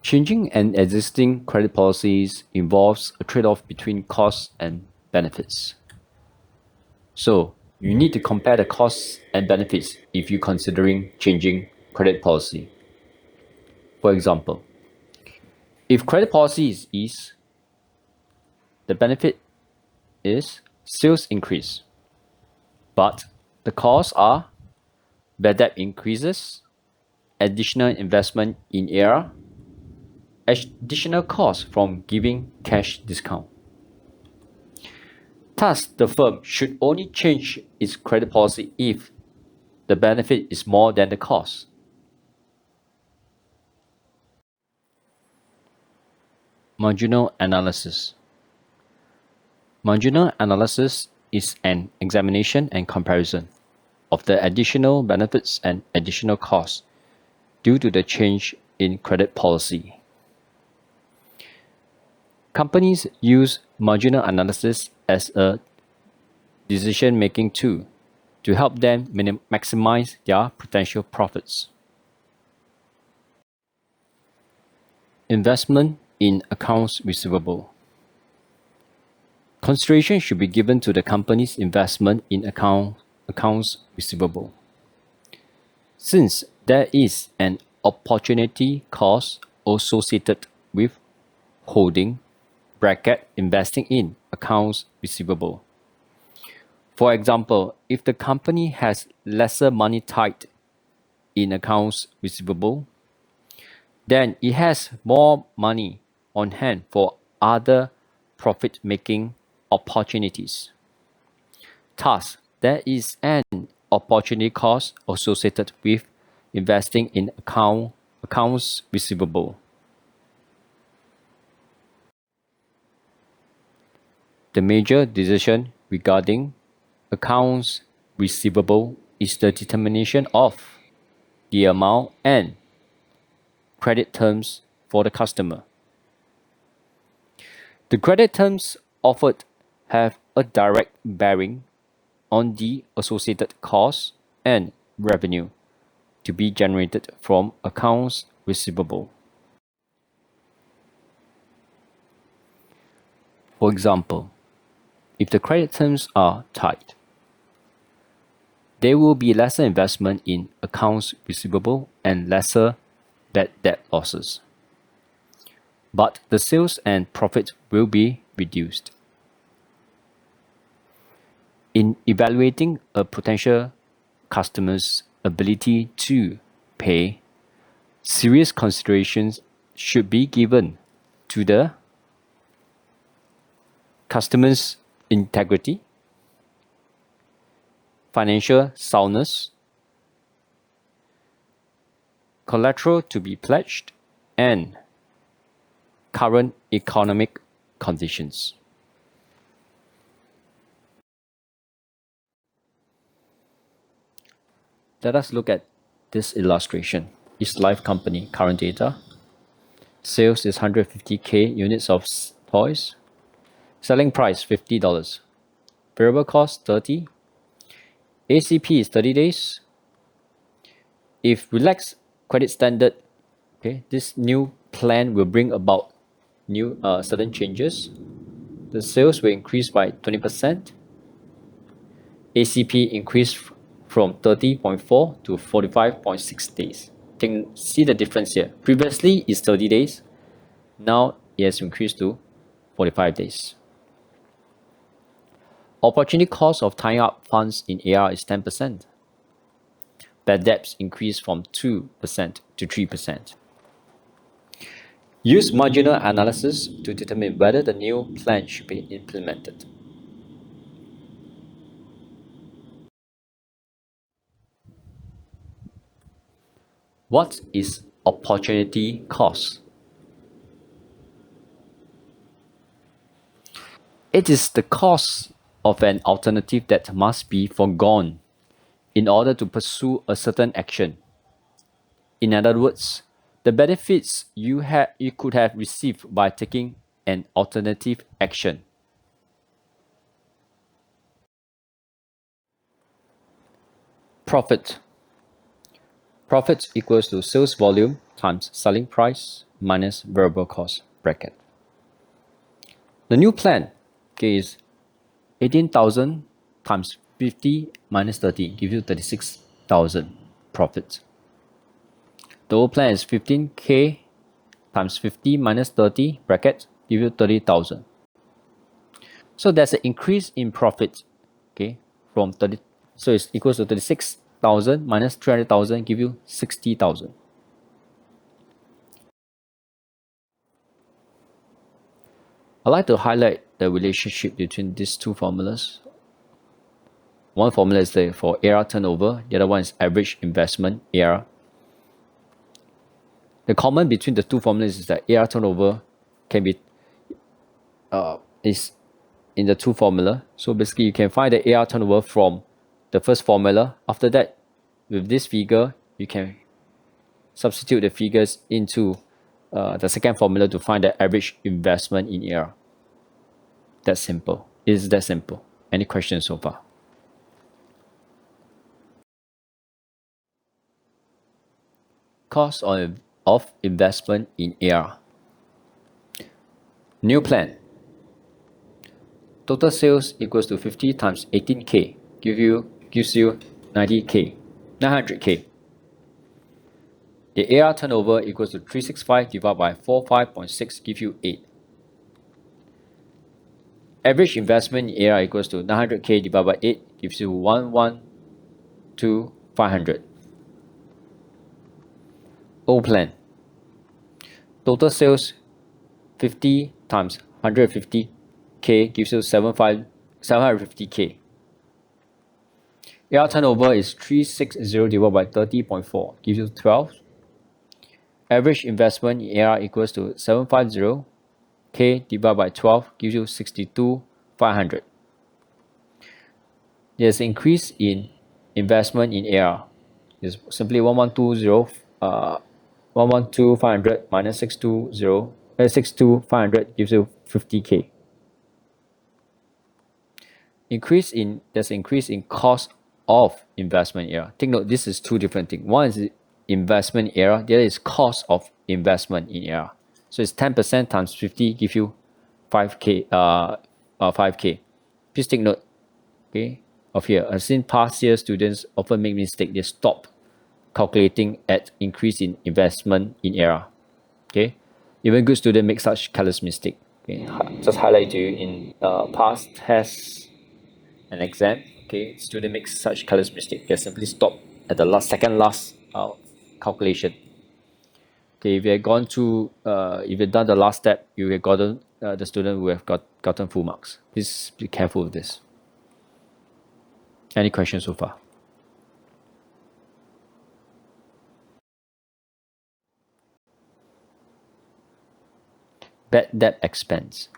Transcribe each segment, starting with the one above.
Changing an existing credit policies involves a trade-off between costs and benefits. So you need to compare the costs and benefits if you're considering changing credit policy. For example, if credit policy is ease, the benefit is sales increase, but the costs are bad debt increases, additional investment in AR, additional costs from giving cash discount. Thus, the firm should only change its credit policy if the benefit is more than the cost. Marginal analysis. Marginal analysis is an examination and comparison of the additional benefits and additional costs due to the change in credit policy. Companies use marginal analysis as a decision-making tool to help them maximize their potential profits. Investment in accounts receivable. Consideration should be given to the company's investment in accounts receivable. Since there is an opportunity cost associated with holding investing in accounts receivable. For example, if the company has lesser money tied in accounts receivable, then it has more money on hand for other profit-making opportunities. Thus, there is an opportunity cost associated with investing in accounts receivable. The major decision regarding accounts receivable is the determination of the amount and credit terms for the customer. The credit terms offered have a direct bearing on the associated costs and revenue to be generated from accounts receivable. For example, if the credit terms are tight, there will be lesser investment in accounts receivable and lesser bad debt losses. But the sales and profit will be reduced. In evaluating a potential customer's ability to pay, serious considerations should be given to the customer's integrity, financial soundness, collateral to be pledged, and current economic conditions. Let us look at this illustration. East Life Company current data. Sales is 150k units of toys. Selling price $50. Variable cost 30. ACP is 30 days. If relaxed credit standard, this new plan will bring about new certain changes. The sales will increase by 20%. ACP increased from 30.4 to 45.6 days. You can see the difference here. Previously it's 30 days. Now it has increased to 45 days. Opportunity cost of tying up funds in AR is 10%. Bad debts increased from 2% to 3%. Use marginal analysis to determine whether the new plan should be implemented. What is opportunity cost? It is the cost of an alternative that must be foregone in order to pursue a certain action. In other words, the benefits you could have received by taking an alternative action. Profit. Profit equals to sales volume times selling price minus variable cost bracket. The new plan, okay, is 18,000 times 50 minus 30 gives you 36,000 profit. The old plan is 15k times 50 minus 30 bracket give you 30,000. So there's an increase in profit, okay, from 30. So it's equals to 36,000 minus 300,000 give you 60,000. I'd like to highlight the relationship between these two formulas. One formula is for ARR turnover, the other one is average investment ARR. The common between the two formulas is that ARR turnover can be is in the two formula. So basically you can find the ARR turnover from the first formula. After that, with this figure, you can substitute the figures into the second formula to find the average investment in ARR. That's simple. It's that simple. Any questions so far? Cost of investment in ARR. New plan. Total sales equals to 50 times 18k gives you 90k, 900k. The ARR turnover equals to 365 divided by 45.6 gives you 8. Average investment in ARR equals to 900k divided by 8 gives you 112,500. Old plan. Total sales 50 times 150k gives you 750k. ARR turnover is 360 divided by 30.4 gives you 12. Average investment in ARR equals to 750k divided by 12 gives you 62,500. There's an increase in investment in ARR. It's simply 112,500 minus 62,500 gives you 50k. There's an increase in cost of investment ARR. Take note, this is two different things. One is investment ARR, the other is cost of investment in ARR. So it's 10% times 50 give you 5k. 5k. Please take note, okay, of here. I've seen past year students often make mistake. They stop calculating at increase in investment in ARR. Okay, even good student make such careless mistake. Okay, just highlight to you in past tests and exam. Okay, student makes such careless mistake. They simply stop at the second last calculation. Okay, if you had gone through, if you had done the last step, you have gotten the student will have gotten full marks. Please be careful with this. Any questions so far? Bad debt expense.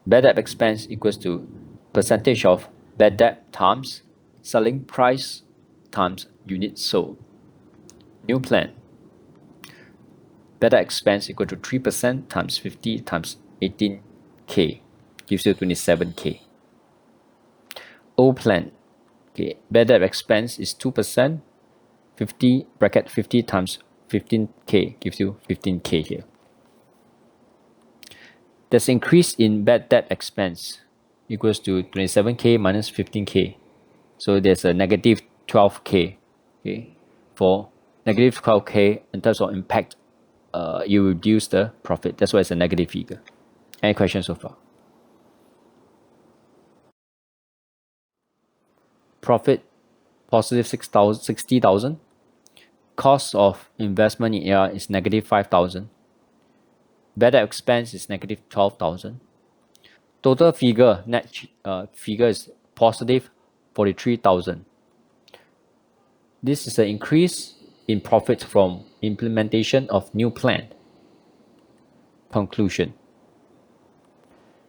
Bad debt expense equals to percentage of bad debt times selling price times units sold. New plan. Bad debt expense equal to 3% times 50 times 18k gives you 27k. Old plan. Okay, bad debt expense is 2%, 50 bracket 50 times 15k gives you 15k here. There's increase in bad debt expense equals to 27k minus 15k. So there's a negative 12k. Okay, for negative 12k in terms of impact, you reduce the profit. That's why it's a negative figure. Any questions so far? Profit positive 60,000. Cost of investment in AR is negative 5,000. Bad debt expense is negative 12,000. Total figure, net figure is positive 43,000. This is an increase in profit from implementation of new plan. Conclusion.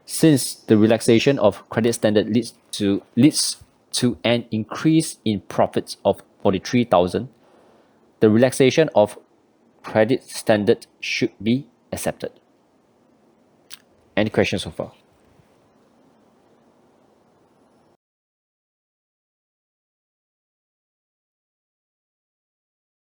Since the relaxation of credit standard leads to an increase in profits of 43,000, the relaxation of credit standard should be accepted. Any questions so far?